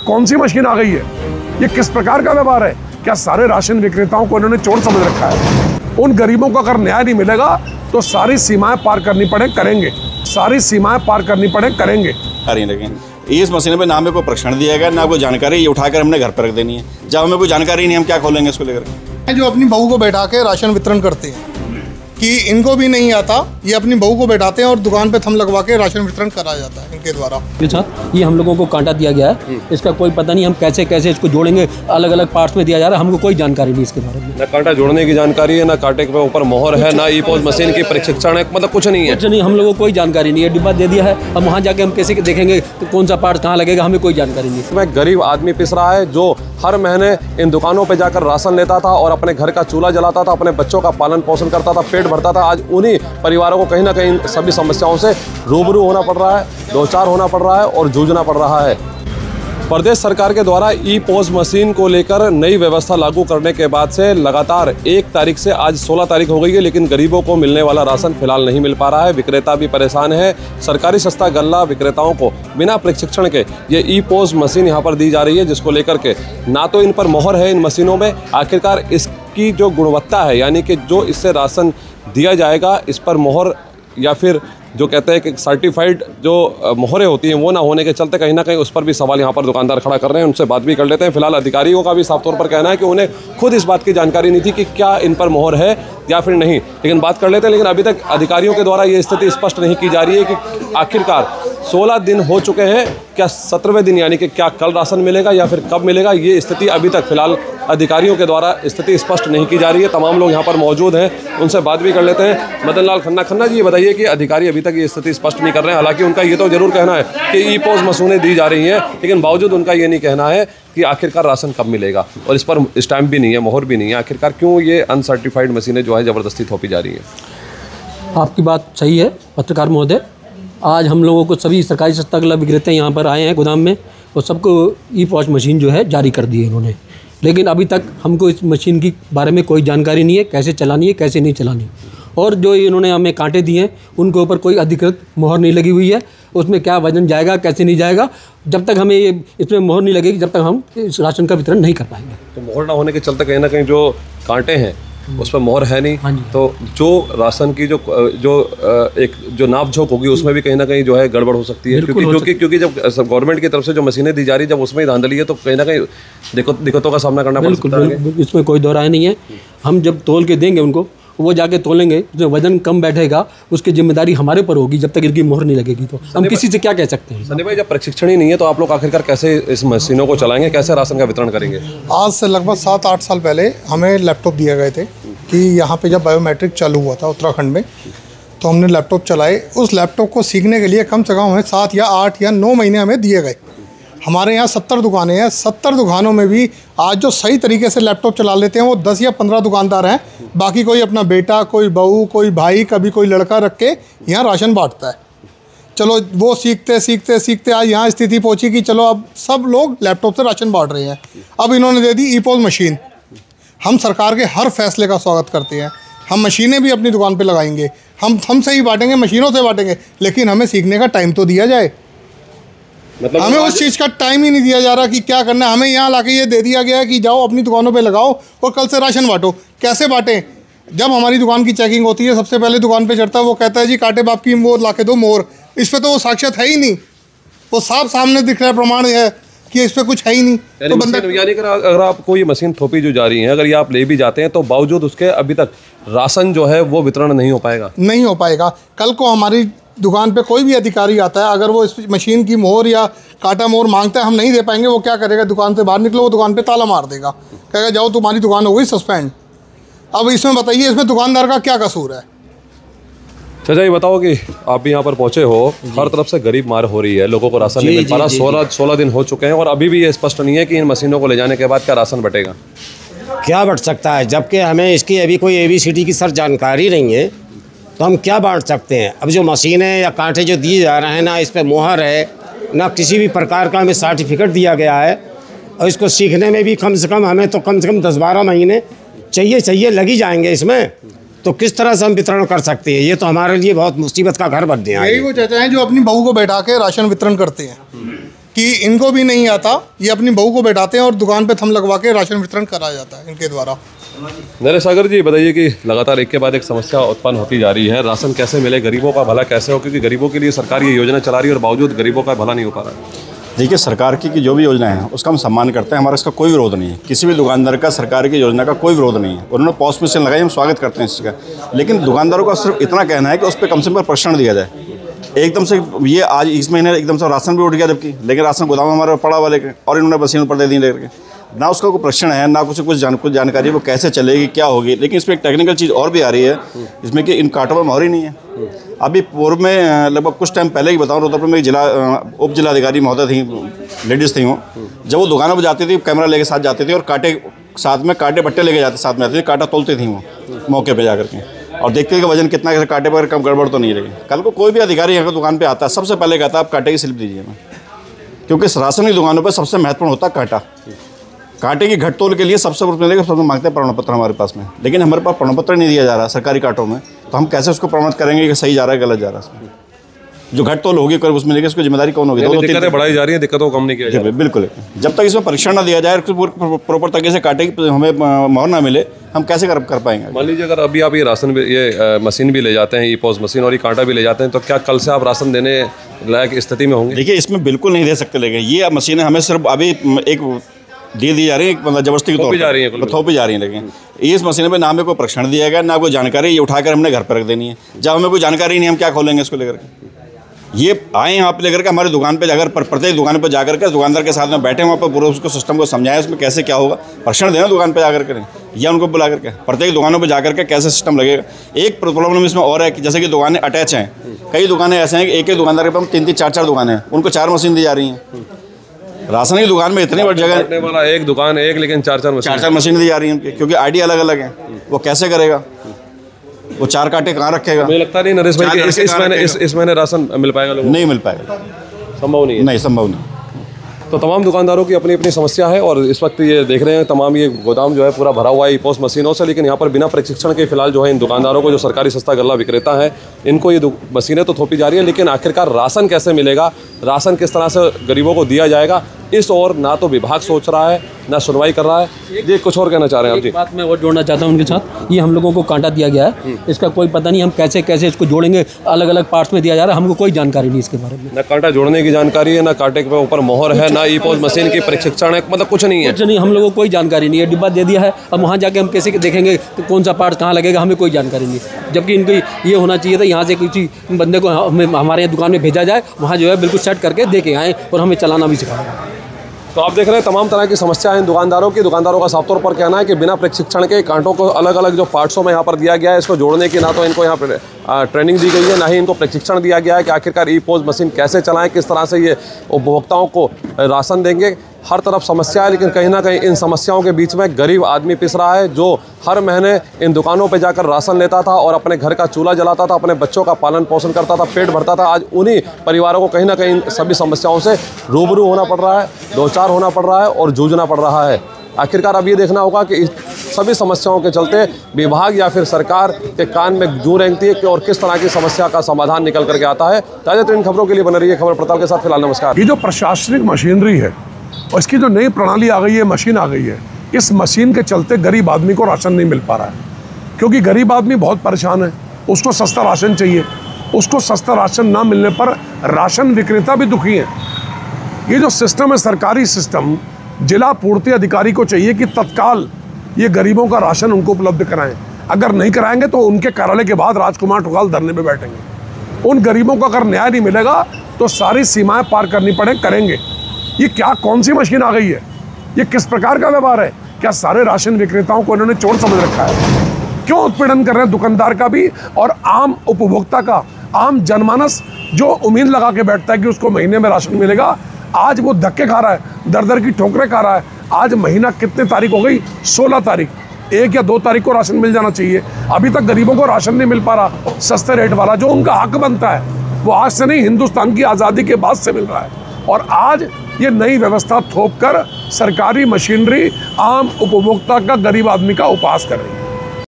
कौन सी मशीन आ गई है? ये किस प्रकार का व्यवहार है? क्या सारे राशन विक्रेताओं को इन्होंने चोर समझ रखा है? उन गरीबों को अगर न्याय नहीं मिलेगा तो सारी सीमाएं पार करनी पड़े करेंगे, सारी सीमाएं पार करनी पड़े करेंगे। लेकिन इस मशीन पे ना हमें कोई प्रशिक्षण दिया गया, ना कोई जानकारी, ये उठाकर हमने घर पर रख देनी है। जब हमें कोई जानकारी नहीं, हम क्या खोलेंगे इसको लेकर? जो अपनी बहू को बैठा के राशन वितरण करते हैं कि इनको भी नहीं आता, ये अपनी बहू को बैठाते हैं और दुकान पे थंब लगवा के राशन वितरण कराया जाता है इनके द्वारा। ये हम लोगों को कांटा दिया गया है, इसका कोई पता नहीं हम कैसे कैसे इसको जोड़ेंगे, अलग अलग पार्ट्स में दिया जा रहा है, हमको कोई जानकारी नहीं इसके बारे में। ना कांटा जोड़ने की जानकारी है, ना कांटे के ऊपर मोहर है, ना ई-पोस मशीन की प्रशिक्षण है, मतलब कुछ नहीं है। कुछ नहीं, हम लोगों को कोई जानकारी नहीं है। डिब्बा दे दिया है, अब वहाँ जाके हम कैसे देखेंगे तो कौन सा पार्ट कहाँ लगेगा, हमें कोई जानकारी नहीं। इसमें गरीब आदमी पिस रहा है जो हर महीने इन दुकानों पर जाकर राशन लेता था और अपने घर का चूल्हा जलाता था, अपने बच्चों का पालन पोषण करता था, पेट भरता था। आज उन्हीं परिवारों को कहीं ना कहीं सभी समस्याओं से रूबरू होना पड़ रहा है, दो चार होना पड़ रहा है और जूझना पड़ रहा है। प्रदेश सरकार के द्वारा ई-पोस मशीन को लेकर नई व्यवस्था लागू करने के बाद से लगातार 1 तारीख से आज 16 तारीख हो गई है, लेकिन गरीबों को मिलने वाला राशन फिलहाल नहीं मिल पा रहा है। विक्रेता भी परेशान है। सरकारी सस्ता गल्ला विक्रेताओं को बिना प्रशिक्षण के ये ई-पोस मशीन यहाँ पर दी जा रही है, जिसको लेकर के ना तो इन पर मोहर है इन मशीनों में, आखिरकार इसकी जो गुणवत्ता है यानी कि जो इससे राशन दिया जाएगा इस पर मोहर या फिर जो कहते हैं कि सर्टिफाइड जो मोहरें होती हैं वो ना होने के चलते कहीं ना कहीं उस पर भी सवाल यहाँ पर दुकानदार खड़ा कर रहे हैं। उनसे बात भी कर लेते हैं। फिलहाल अधिकारियों का भी साफ तौर पर कहना है कि उन्हें खुद इस बात की जानकारी नहीं थी कि क्या इन पर मोहर है या फिर नहीं, लेकिन बात कर लेते हैं। लेकिन अभी तक अधिकारियों के द्वारा ये स्थिति स्पष्ट नहीं की जा रही है कि आखिरकार 16 दिन हो चुके हैं, क्या 17वें दिन यानी कि क्या कल राशन मिलेगा या फिर कब मिलेगा, ये स्थिति अभी तक फिलहाल अधिकारियों के द्वारा स्थिति स्पष्ट नहीं की जा रही है। तमाम लोग यहाँ पर मौजूद हैं, उनसे बात भी कर लेते हैं। मदन लाल खन्ना जी, ये बताइए कि अधिकारी अभी तक ये स्थिति स्पष्ट नहीं कर रहे हैं। हालांकि उनका ये तो जरूर कहना है कि ई-पोस मशीनें दी जा रही हैं, लेकिन बावजूद उनका ये नहीं कहना है कि आखिरकार राशन कब मिलेगा और इस पर स्टैम्प भी नहीं है, मोहर भी नहीं है। आखिरकार क्यों ये अनसर्टिफाइड मशीनें जो है ज़बरदस्ती थोपी जा रही हैं? आपकी बात सही है पत्रकार महोदय। आज हम लोगों को सभी सरकारी सस्ता गल्ला विक्रेता यहाँ पर आए हैं गोदाम में और सबको ई-पोस मशीन जो है जारी कर दी है इन्होंने, लेकिन अभी तक हमको इस मशीन की बारे में कोई जानकारी नहीं है, कैसे चलानी है कैसे नहीं चलानी। और जो इन्होंने हमें कांटे दिए हैं उनके ऊपर कोई अधिकृत मोहर नहीं लगी हुई है, उसमें क्या वजन जाएगा कैसे नहीं जाएगा, जब तक हमें इसमें मोहर नहीं लगेगी जब तक हम इस राशन का वितरण नहीं कर पाएंगे। तो मोहर ना होने के चलते कहीं ना कहीं जो कांटे हैं उस पर मोहर है नहीं। हाँ जी। तो जो राशन की जो एक जो नाप झोंक होगी उसमें भी कहीं ना कहीं जो है गड़बड़ हो सकती है, क्योंकि जब गवर्नमेंट की तरफ से जो मशीनें दी जा रही है जब उसमें धांधली है तो कहीं ना कहीं दिक्कतों का सामना करना पड़ सकता है। इसमें कोई दो राय नहीं है। हम जब तोल के देंगे उनको, वो जाके तोलेंगे, जो वजन कम बैठेगा उसकी जिम्मेदारी हमारे पर होगी। जब तक इनकी मोहर नहीं लगेगी तो हम किसी से क्या कह सकते हैं? सनी भाई, जब प्रशिक्षण ही नहीं है तो आप लोग आखिरकार कैसे इस मशीनों को चलाएंगे, कैसे राशन का वितरण करेंगे? आज से लगभग 7-8 साल पहले हमें लैपटॉप दिए गए थे कि यहाँ पे जब बायोमेट्रिक चालू हुआ था उत्तराखंड में, तो हमने लैपटॉप चलाए। उस लैपटॉप को सीखने के लिए कम से कम हमें 7 या 8 या 9 महीने हमें दिए गए। हमारे यहाँ 70 दुकानें हैं, 70 दुकानों में भी आज जो सही तरीके से लैपटॉप चला लेते हैं वो 10 या 15 दुकानदार हैं। बाकी कोई अपना बेटा, कोई बहू, कोई भाई, कभी कोई लड़का रख के यहाँ राशन बांटता है। चलो वो सीखते सीखते सीखते आज यहाँ स्थिति पहुँची कि चलो अब सब लोग लैपटॉप से राशन बांट रहे हैं। अब इन्होंने दे दी ई-पोस मशीन। हम सरकार के हर फैसले का स्वागत करते हैं। हम मशीनें भी अपनी दुकान पे लगाएंगे, हमसे ही बांटेंगे, मशीनों से बांटेंगे, लेकिन हमें सीखने का टाइम तो दिया जाए। मतलब हमें उस चीज़ का टाइम ही नहीं दिया जा रहा कि क्या करना है। हमें यहाँ लाके ये दे दिया गया है कि जाओ अपनी दुकानों पे लगाओ और कल से राशन बांटो। कैसे बांटें? जब हमारी दुकान की चेकिंग होती है सबसे पहले दुकान पे चढ़ता है, वो कहता है जी कांटे बाप की मोहर लाके दो मोहर। इस पर तो वो साक्षात है ही नहीं, वो साफ सामने दिख रहा है, प्रमाण है कि इस पर कुछ है ही नहीं। तो बंदा यानी अगर आपको ये मशीन थोपी जो जा रही है, अगर ये आप ले भी जाते हैं तो बावजूद उसके अभी तक राशन जो है वो वितरण नहीं हो पाएगा। नहीं हो पाएगा। कल को हमारी दुकान पे कोई भी अधिकारी आता है, अगर वो इस मशीन की मोहर या कांटा मोहर मांगता है, हम नहीं दे पाएंगे, वो क्या करेगा? दुकान से बाहर निकलो, वो दुकान पे ताला मार देगा, कहेगा जाओ तुम्हारी दुकान हो गई सस्पेंड। अब इसमें बताइए, इसमें दुकानदार का क्या कसूर है? चाचा ये बताओ कि आप भी यहाँ पर पहुँचे हो, हर तरफ से गरीब मार हो रही है, लोगों को राशन नहीं मिल पा रहा। 16 दिन हो चुके हैं और अभी भी ये स्पष्ट नहीं है कि इन मशीनों को ले जाने के बाद क्या राशन बटेगा। क्या बट सकता है? जबकि हमें इसकी अभी कोई ABCD की सर जानकारी नहीं है, तो हम क्या बांट सकते हैं? अब जो मशीनें या कांटे जो दिए जा रहे हैं, ना इस पर मोहर है, ना किसी भी प्रकार का हमें सर्टिफिकेट दिया गया है, और इसको सीखने में भी कम से कम हमें तो कम से कम 10-12 महीने चाहिए लगी जाएंगे इसमें। तो किस तरह से हम वितरण कर सकते हैं? ये तो हमारे लिए बहुत मुसीबत का घर बन गया है। यही वो चाचा हैं जो अपनी बहू को बैठा के राशन वितरण करते हैं। कि इनको भी नहीं आता, ये अपनी बहू को बैठाते हैं और दुकान पे थम लगवा के राशन वितरण कराया जाता है इनके द्वारा। नरेश सागर जी, बताइए कि लगातार एक के बाद एक समस्या उत्पन्न होती जा रही है। राशन कैसे मिले, गरीबों का भला कैसे हो, क्योंकि गरीबों के लिए सरकार ये योजना चला रही है और बावजूद गरीबों का भला नहीं हो पा रहा है। देखिए, सरकार की जो भी योजना है उसका हम सम्मान करते हैं, हमारा इसका कोई विरोध नहीं है। किसी भी दुकानदार का सरकार की योजना का कोई विरोध नहीं है। उन्होंने पॉस मशीन लगाई, हम स्वागत करते हैं इसका, लेकिन दुकानदारों का सिर्फ इतना कहना है कि उस पर कम से कम प्रश्न दिया जाए। एकदम से ये आज इस महीने एकदम से राशन भी उठ गया, जबकि लेकिन राशन गोदाम हमारे पड़ा हुआ लेकर, और इन्होंने मशीन ऊपर दे दी लेकर। ना उसका कोई प्रश्न है, ना कुछ जानकारी वो कैसे चलेगी, क्या होगी। लेकिन इसमें एक टेक्निकल चीज़ और भी आ रही है, इसमें कि इन कांटों में मोहर ही नहीं है। अभी पूर्व में लगभग कुछ टाइम पहले ही बताऊँ, रोहतक में उप जिलाधिकारी महोदय थी, लेडीज़ थी वो, जब वो दुकानों पर जाती थी कैमरा लेके साथ जाती थी और कांटे बट्टे लेके जाते साथ में आती थी, कांटा तोलती थी वो मौके पर जा करके, और देखते थे कि वजन कितना है, कांटे पर कम गड़बड़ तो नहीं रही। कल को कोई भी अधिकारी यहाँ दुकान पे आता है, सबसे पहले कहता है आप कांटे की स्लिप दीजिए हमें, क्योंकि राशन की दुकानों पर सबसे महत्वपूर्ण होता है कांटा। कांटे की घट तोल के लिए सबसे मांगते हैं प्रमाण पत्र हमारे पास में, लेकिन हमारे पास प्रमाण पत्र नहीं दिया जा रहा सरकारी कांटों में, तो हम कैसे उसको प्रमाणित करेंगे कि सही जा रहा है गलत जा रहा है। उसमें जो घट तोल होगी उसमें लेके उसकी जिम्मेदारी कौन होगी? दिक्कतें बढ़ाई जा रही है, दिक्कतों को कम नहीं किया जा रहा है। बिल्कुल, जब तक इसमें परीक्षण ना दिया जाए, प्रॉपर तरीके से कांटे की हमें मोहर ना मिले, हम कैसे कर पाएंगे? मान लीजिए अगर अभी आप ये मशीन भी ले जाते हैं, ई-पॉस मशीन, और ये कांटा भी ले जाते हैं, तो क्या कल से आप राशन देने लायक स्थिति में होंगे? देखिए, इसमें बिल्कुल नहीं दे सकते, लेकिन ये मशीनें हमें सिर्फ अभी एक दी जा रही है, मतलब जबरदस्ती के तौर पर थोपी जा रही है। लेकिन इस मशीन पे ना हमें कोई प्रशिक्षण दिया गया, ना कोई जानकारी, ये उठाकर हमने घर पर रख देनी है। जब हमें कोई जानकारी नहीं, हम क्या खोलेंगे इसको लेकर के? ये आए यहाँ पे लेकर के हमारी दुकान पे जाकर, प्रत्येक दुकान पे जाकर के दुकानदार के साथ में बैठे, वहाँ पर पूरा उसको सिस्टम को समझाएं, उसमें कैसे क्या होगा, प्रशिक्षण देना दुकान पे जाकर के, या उनको बुला करके प्रत्येक दुकानों पे जाकर के कैसे सिस्टम लगेगा। एक प्रॉब्लम इसमें और है कि जैसे कि दुकानें अटैच हैं, कई दुकानें ऐसे हैं कि एक दुकानदार के पास 3-3, 4-4 दुकानें हैं, उनको 4 मशीन दी जा रही हैं। राशन की दुकान में इतनी बड़ी जगह वाला एक दुकान एक, लेकिन 4-4 मशीन दी जा रही है, क्योंकि आईडी अलग अलग है। वो कैसे करेगा? वो 4 कांटे कहाँ रखेगा? मुझे लगता नहीं नरेश भाई कि इस महीने राशन मिल पाएगा लोगों को? नहीं मिल पाएगा, संभव नहीं है। नहीं, संभव नहीं। तो तमाम दुकानदारों की अपनी अपनी समस्या है, और इस वक्त ये देख रहे हैं तमाम ये गोदाम जो है पूरा भरा हुआ है ई-पॉस मशीनों से, लेकिन यहाँ पर बिना प्रशिक्षण के फिलहाल जो है इन दुकानदारों को, जो सरकारी सस्ता गल्ला विक्रेता है, इनको ये मशीनें तो थोपी जा रही है, लेकिन आखिरकार राशन कैसे मिलेगा, राशन किस तरह से गरीबों को दिया जाएगा, इस ओर ना तो विभाग सोच रहा है, ना सुनवाई कर रहा है। ये कुछ और कहना चाह रहे हैं आप जी? बात मैं और जोड़ना चाहता हूँ उनके साथ। ये हम लोगों को कांटा दिया गया है, इसका कोई पता नहीं हम कैसे कैसे इसको जोड़ेंगे, अलग अलग पार्ट्स में दिया जा रहा है, हमको कोई जानकारी नहीं इसके बारे में। ना कांटा जोड़ने की जानकारी है, ना कांटे के ऊपर मोहर है, ना ई-पॉस मशीन की प्रशिक्षण है, मतलब कुछ नहीं है। कुछ नहीं, हम लोगों को कोई जानकारी नहीं है। डिब्बा दे दिया है, अब वहाँ जाके हम कैसे देखेंगे कि कौन सा पार्ट कहाँ लगेगा, हमें कोई जानकारी नहीं है। जबकि इनकी ये होना चाहिए था, यहाँ से किसी बंदे को हमारे यहाँ दुकान में भेजा जाए, वहाँ जो है बिल्कुल सेट करके दे के आएँ और हमें चलाना भी सिखाएं। तो आप देख रहे हैं तमाम तरह की समस्या है दुकानदारों की। दुकानदारों का साफ तौर पर कहना है कि बिना प्रशिक्षण के कांटों को अलग अलग जो पार्ट्सों में यहाँ पर दिया गया है, इसको जोड़ने की ना तो इनको यहाँ पर ट्रेनिंग दी गई है, ना ही इनको प्रशिक्षण दिया गया है कि आखिरकार ई-पॉस मशीन कैसे चलाएं, किस तरह से ये उपभोक्ताओं को राशन देंगे। हर तरफ समस्या है, लेकिन कहीं ना कहीं इन समस्याओं के बीच में गरीब आदमी पिस रहा है, जो हर महीने इन दुकानों पे जाकर राशन लेता था और अपने घर का चूल्हा जलाता था, अपने बच्चों का पालन पोषण करता था, पेट भरता था। आज उन्हीं परिवारों को कहीं ना कहीं सभी समस्याओं से रूबरू होना पड़ रहा है, दो चार होना पड़ रहा है और जूझना पड़ रहा है। आखिरकार अब ये देखना होगा कि इस सभी समस्याओं के चलते विभाग या फिर सरकार के कान में जूं रेंगती है कि और किस तरह की समस्या का समाधान निकल करके आता है। ताज़ा तरीन खबरों के लिए बने रहिए खबर पड़ताल के साथ। फिलहाल नमस्कार। ये जो प्रशासनिक मशीनरी है और इसकी जो नई प्रणाली आ गई है, मशीन आ गई है, इस मशीन के चलते गरीब आदमी को राशन नहीं मिल पा रहा है, क्योंकि गरीब आदमी बहुत परेशान है। उसको सस्ता राशन चाहिए, उसको सस्ता राशन ना मिलने पर राशन विक्रेता भी दुखी हैं। ये जो सिस्टम है, सरकारी सिस्टम, जिला पूर्ति अधिकारी को चाहिए कि तत्काल ये गरीबों का राशन उनको उपलब्ध कराएं। अगर नहीं कराएंगे तो उनके कार्यालय के बाद राजकुमार ठुकाल धरने पे बैठेंगे। उन गरीबों को अगर न्याय नहीं मिलेगा तो सारी सीमाएं पार करनी करेंगे। ये क्या, कौन सी मशीन आ गई है? ये किस प्रकार का व्यवहार है? क्या सारे राशन विक्रेताओं को इन्होंने चोर समझ रखा है? क्यों उत्पीड़न कर रहे हैं दुकानदार का भी और आम उपभोक्ता का? आम जनमानस जो उम्मीद लगा के बैठता है कि उसको महीने में राशन मिलेगा, आज वो धक्के खा रहा है, दर दर की ठोकरें खा रहा है। आज महीना कितने तारीख हो गई? 16 तारीख। 1 या 2 तारीख को राशन मिल जाना चाहिए। अभी तक गरीबों को राशन नहीं मिल पा रहा सस्ते रेट वाला, जो उनका हक बनता है। वो आज से नहीं, हिंदुस्तान की आज़ादी के बाद से मिल रहा है। और आज ये नई व्यवस्था थोप कर सरकारी मशीनरी आम उपभोक्ता का, गरीब आदमी का उपहास कर रही है।